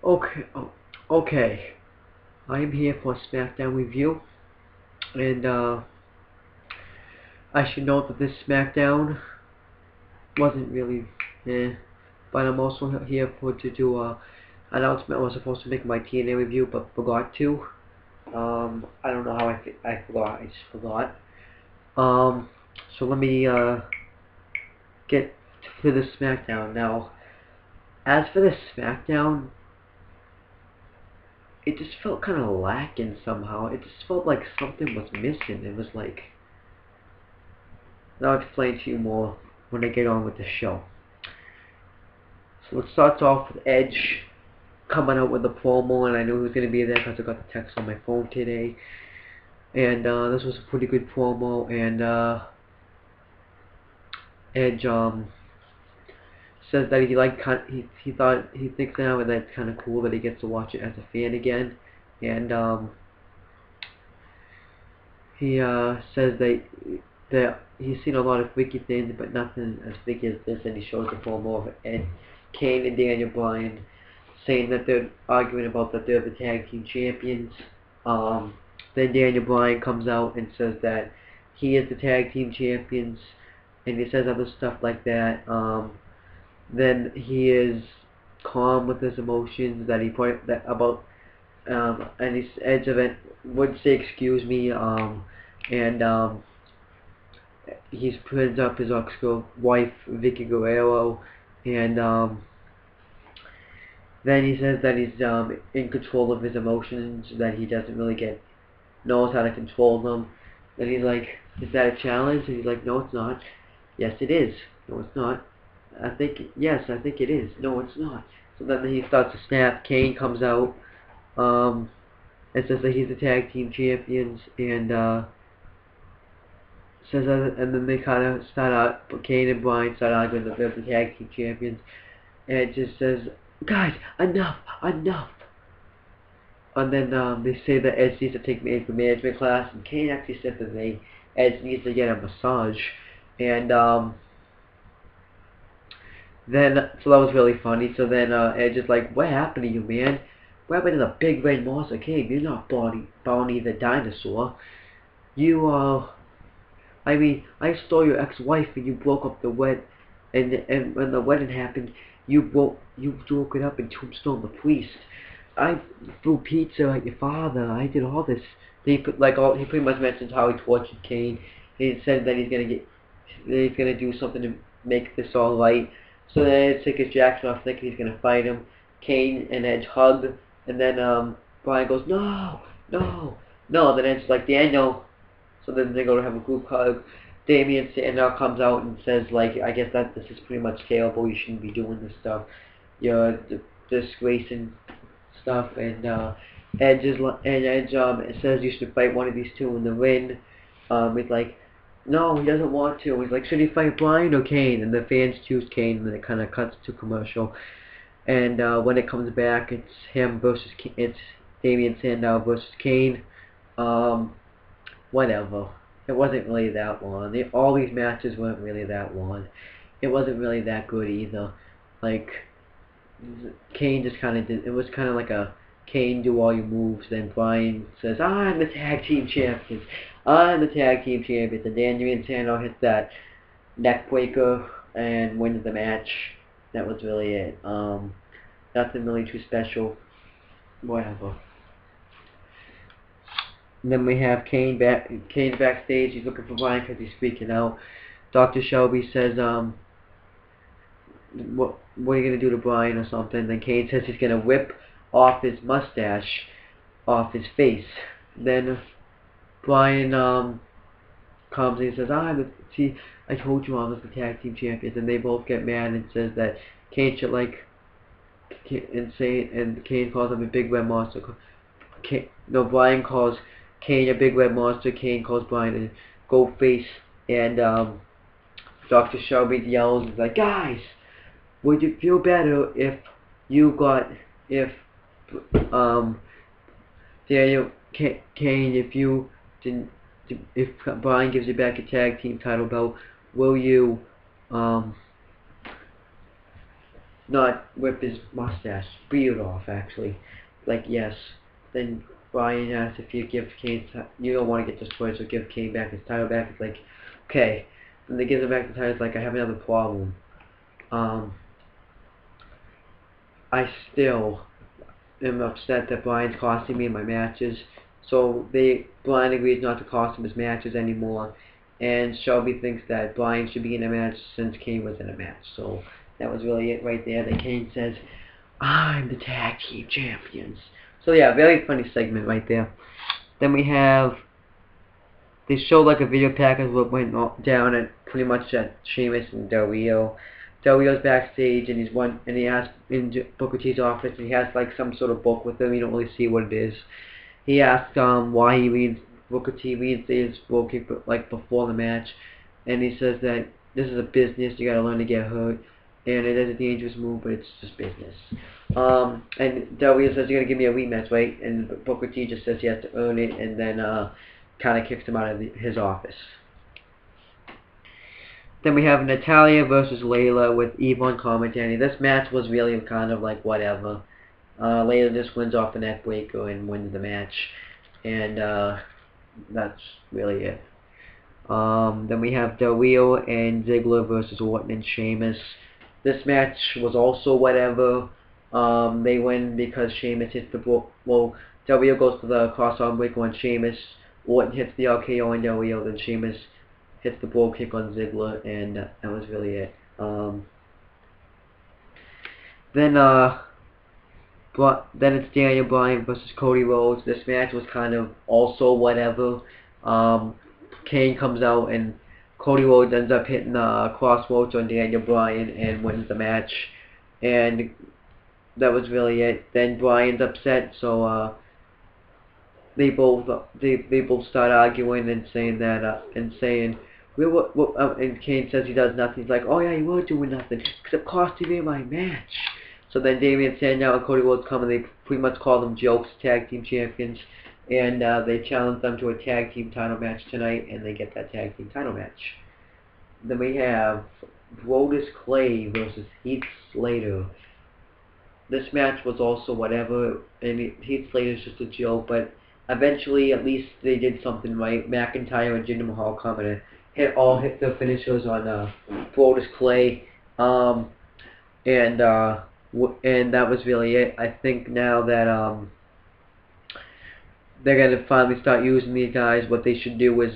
Okay, okay. I'm here for a Smackdown review, and I should note that this Smackdown wasn't really, but I'm also here to do a announcement. I was supposed to make my TNA review, but forgot to. I don't know how I forgot. I just forgot. So let me get to the Smackdown now. As for the Smackdown, it just felt kind of lacking somehow. It just felt like something was missing. It was like, and I'll explain to you more when I get on with the show. So it starts off with Edge coming out with a promo, and I knew he was going to be there because I got the text on my phone today. And this was a pretty good promo, and Edge says that he thinks now that it's kind of cool that he gets to watch it as a fan again, and he says that he's seen a lot of freaky things, but nothing as freaky as this, and he shows the promo of Ed, Kane and Daniel Bryan saying that they're arguing about that they're the tag team champions. Then Daniel Bryan comes out and says that he is the tag team champions, and he says other stuff like that. Then he is calm with his emotions that he point that about, and his Edge event would say excuse me, and he's putting up his ex-wife Vicky Guerrero, and then he says that he's in control of his emotions, that he doesn't really knows how to control them. Then he's like, is that a challenge? And he's like, no, it's not. Yes, it is. No, it's not. Yes, I think it is. No, it's not. So then he starts to snap. Kane comes out, and says that he's the tag team champions, and says that, and then they kind of start out, Kane and Bryan start arguing that they're the tag team champions, and it just says, guys, enough, enough. And then they say that Edge needs to take an anger management class, and Kane actually said that Edge needs to get a massage, and then so that was really funny. So then Edge is like, "What happened to you, man? What happened to the big red monster cave? You're not Bonnie the dinosaur. You I mean, I stole your ex-wife, and you broke up the and when the wedding happened, you broke it up and tombstone the priest. I threw pizza at your father. I did all this." He pretty much mentions how he tortured Kane. He said that he's gonna do something to make this all right. So then Edge takes his jacket off, thinking he's gonna fight him. Kane and Edge hug, and then Bryan goes, no, no, no. Then Edge's like, Daniel. So then they go to have a group hug. Damien Sandow comes out and says, like, I guess that this is pretty much terrible. You shouldn't be doing this stuff. You're disgracing stuff. And Edge says you should fight one of these two in the ring. He's like, no, he doesn't want to. He's like, should he fight Bryan or Kane? And the fans choose Kane, and then it kind of cuts to commercial. And when it comes back, it's it's Damien Sandow versus Kane. Whatever. It wasn't really that long. All these matches weren't really that long. It wasn't really that good either. Like, Kane just kind of did. It was kind of like a Kane do all your moves. Then Bryan says, I'm the tag team champions. I'm the tag team champions. And Daniel Sandow hits that neck breaker and wins the match. That was really it. Nothing really too special. Whatever. And then we have Kane backstage. He's looking for Bryan because he's freaking out. Dr. Shelby says, what are you going to do to Bryan or something? Then Kane says he's going to whip off his mustache off his face. Then Bryan comes and he says, I told you I was the tag team champions. And they both get mad and says that Kane should and Kane calls him a big red monster. Bryan calls Kane a big red monster. Kane calls Bryan a goat face, and Dr. Shelby yells, he's like, guys, would you feel better if Daniel Kane, if Bryan gives you back a tag team title belt, will you not whip his mustache, beard off actually. Like yes. Then Brian asks if you give Kane, you don't want to get destroyed, so give Kane back his title back. It's like, okay. And they give him back the title. It's like I have another problem. I still am upset that Brian's costing me in my matches. So Brian agrees not to cost him his matches anymore, and Shelby thinks that Brian should be in a match since Kane was in a match. So that was really it right there. That Kane says, "I'm the tag team champions." So yeah, very funny segment right there. Then they show like a video package of what went down at pretty much at Sheamus and Del Rio. Del Rio's backstage and he has in Booker T's office and he has like some sort of book with him. You don't really see what it is. He asks why Booker T reads his book like before the match, and he says that this is a business. You gotta learn to get hurt, and it is a dangerous move, but it's just business. And Del Rio says you're gonna give me a rematch, right? And Booker T just says he has to earn it, and then kind of kicks him out of his office. Then we have Natalya versus Layla with Yvonne commentating. This match was really kind of like whatever. Layla just wins off the neck breaker and wins the match. And that's really it. Then we have Del Rio and Ziggler versus Orton and Sheamus. This match was also whatever. They win because Sheamus hits the ball. Well, Del Rio goes for the cross-arm breaker on Sheamus. Orton hits the RKO on Del Rio. Then Sheamus hits the ball kick on Ziggler, and that was really it. Then it's Daniel Bryan versus Cody Rhodes. This match was kind of also whatever. Kane comes out and Cody Rhodes ends up hitting crossroads on Daniel Bryan and wins the match. And that was really it. Then Bryan's upset, so they both start arguing and saying that and Kane says he does nothing. He's like, oh yeah, you were doing nothing except costing me my match. So then Damian Sandow and Cody Rhodes come and they pretty much call them jokes, tag team champions, and they challenge them to a tag team title match tonight, and they get that tag team title match. Then we have Brodus Clay versus Heath Slater. This match was also whatever, and Heath Slater's just a joke, but eventually at least they did something right. McIntyre and Jinder Mahal come and hit their finishers on Brodus Clay, and that was really it. I think now that they're gonna finally start using these guys, what they should do is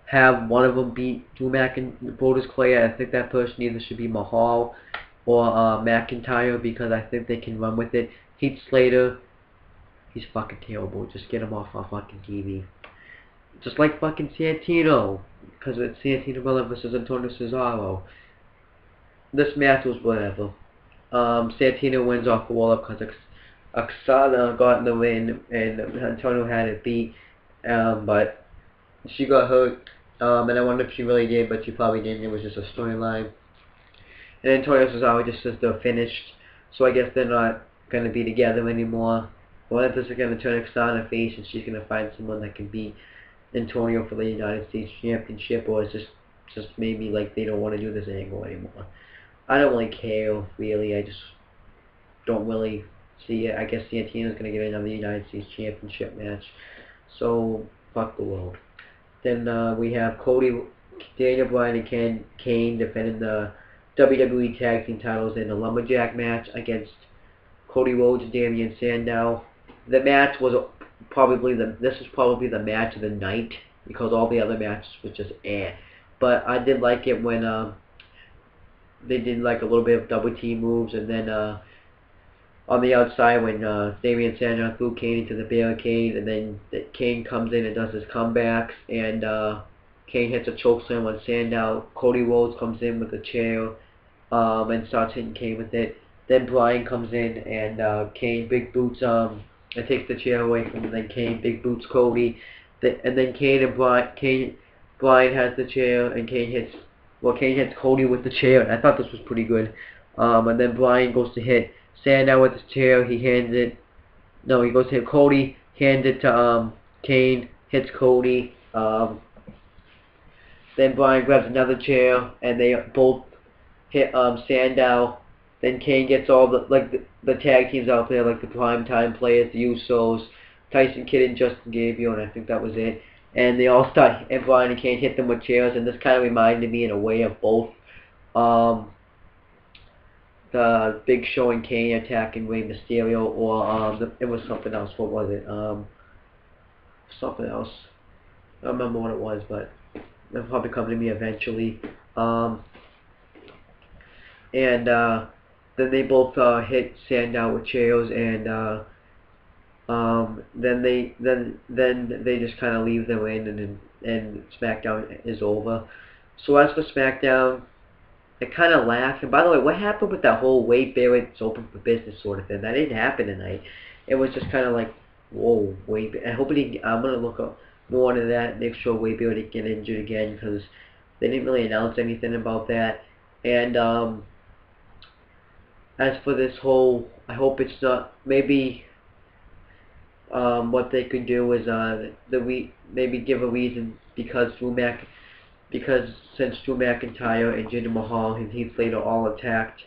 have one of them beat Drew Brodus Clay. I think that person either should be Mahal or McIntyre, because I think they can run with it. Heath Slater, he's fucking terrible. Just get him off our fucking TV. Just like fucking Santino, because it's Santino versus Antonio Cesaro. This match was whatever. Santino wins off the wall up because Oksana got in the ring and Antonio had it beat, but she got hurt, and I wonder if she really did, but she probably didn't. It was just a storyline. And Antonio Cesaro just says they're finished, so I guess they're not going to be together anymore. I wonder if this is going to turn Oksana face and she's going to find someone that can beat Antonio for the United States Championship, or it's just maybe like they don't want to do this angle anymore. I don't really care, really. I just don't really see it. I guess Santino's going to get another United States Championship match, so fuck the world. Then we have Daniel Bryan and Kane defending the WWE Tag Team titles in a lumberjack match against Cody Rhodes and Damian Sandow. The match was this was probably the match of the night, because all the other matches was just eh. But I did like it when they did like a little bit of double team moves, and then on the outside when Damian Sandow threw Kane into the barricade, and then Kane comes in and does his comebacks, and Kane hits a chokeslam on Sandow. Cody Rhodes comes in with a chair and starts hitting Kane with it. Then Bryan comes in and Kane big boots and takes the chair away from him. Then Kane big boots Cody, and then Bryan has the chair and Kane hits Cody with the chair. And I thought this was pretty good. And then Bryan goes to hit Sandow with his chair. He goes to hit Cody, hands it to Kane, hits Cody. Then Bryan grabs another chair, and they both hit Sandow. then Kane gets all the tag teams out there, like the primetime players, the Usos, Tyson Kidd and Justin Gabriel, and I think that was it. And they all start, and Bryan and Kane hit them with chairs, and this kind of reminded me in a way of both the Big Show and Kane attacking Rey Mysterio, or it was something else. What was it? Something else. I don't remember what it was, but it'll probably come to me eventually. And then they both hit Sandow with chairs, and then they just kind of leave the ring, and SmackDown is over. So as for SmackDown, it kind of lacked. And by the way, what happened with that whole Wade Barrett's open for business sort of thing? That didn't happen tonight. It was just kind of like, whoa, Wade Barrett. I hope I'm gonna look up more into that, make sure Wade Barrett didn't get injured again, because they didn't really announce anything about that. And as for this whole, I hope it's not, maybe what they could do is maybe give a reason, because since Drew McIntyre and Jinder Mahal and Heath Slater all attacked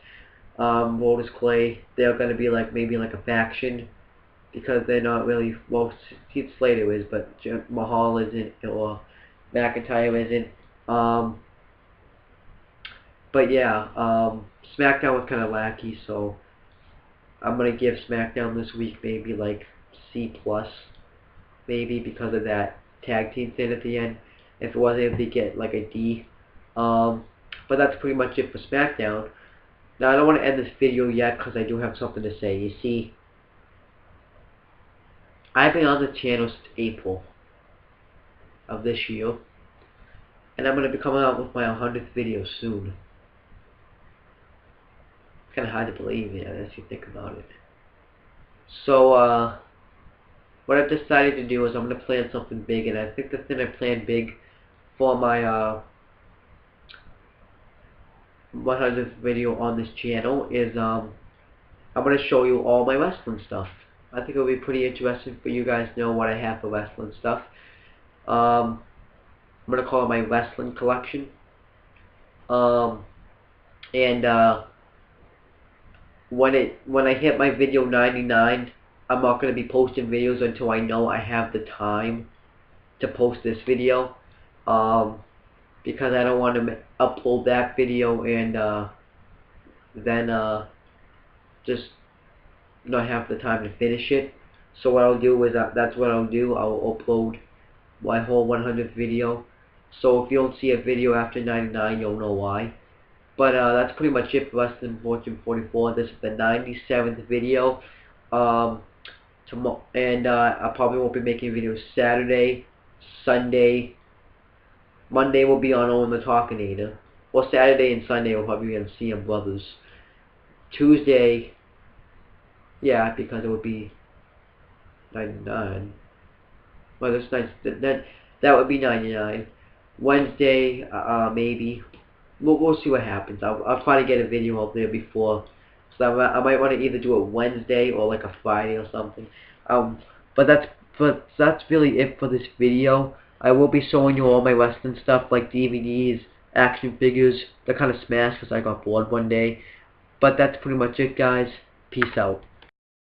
Lotus Clay, they're going to be maybe like a faction, because they're not really, well, Heath Slater is, but Mahal isn't, or McIntyre isn't. But yeah, SmackDown was kind of lackey, so I'm going to give SmackDown this week maybe like C+, maybe, because of that tag team thing at the end. If it wasn't able to get like a D. But that's pretty much it for SmackDown. Now I don't want to end this video yet, because I do have something to say. You see, I've been on the channel since April of this year, and I'm going to be coming out with my 100th video soon. It's kind of hard to believe, yeah, as you think about it. So, what I've decided to do is I'm going to plan something big, and I think the thing I planned big for my 100th video on this channel is I'm going to show you all my wrestling stuff. I think it'll be pretty interesting for you guys to know what I have for wrestling stuff. I'm going to call it my wrestling collection. And when I hit my video 99, I'm not going to be posting videos until I know I have the time to post this video. Because I don't want to upload that video and then just not have the time to finish it. So what I'll do is that's what I'll do. I'll upload my whole 100th video. So if you don't see a video after 99, you'll know why. But that's pretty much it for Wrestling Fortune 44. This is the 97th video. And I probably won't be making videos Saturday, Sunday. Monday will be on Owen the Talkinator. Well, Saturday and Sunday will probably be on CM Brothers. Tuesday, yeah, because it would be 99. Well, that's nice. That would be 99. Wednesday, maybe. We'll see what happens. I'll try to get a video out there before. So I might want to either do it Wednesday or like a Friday or something. But that's really it for this video. I will be showing you all my wrestling stuff, like DVDs, action figures. They're kind of smashed because I got bored one day. But that's pretty much it, guys. Peace out.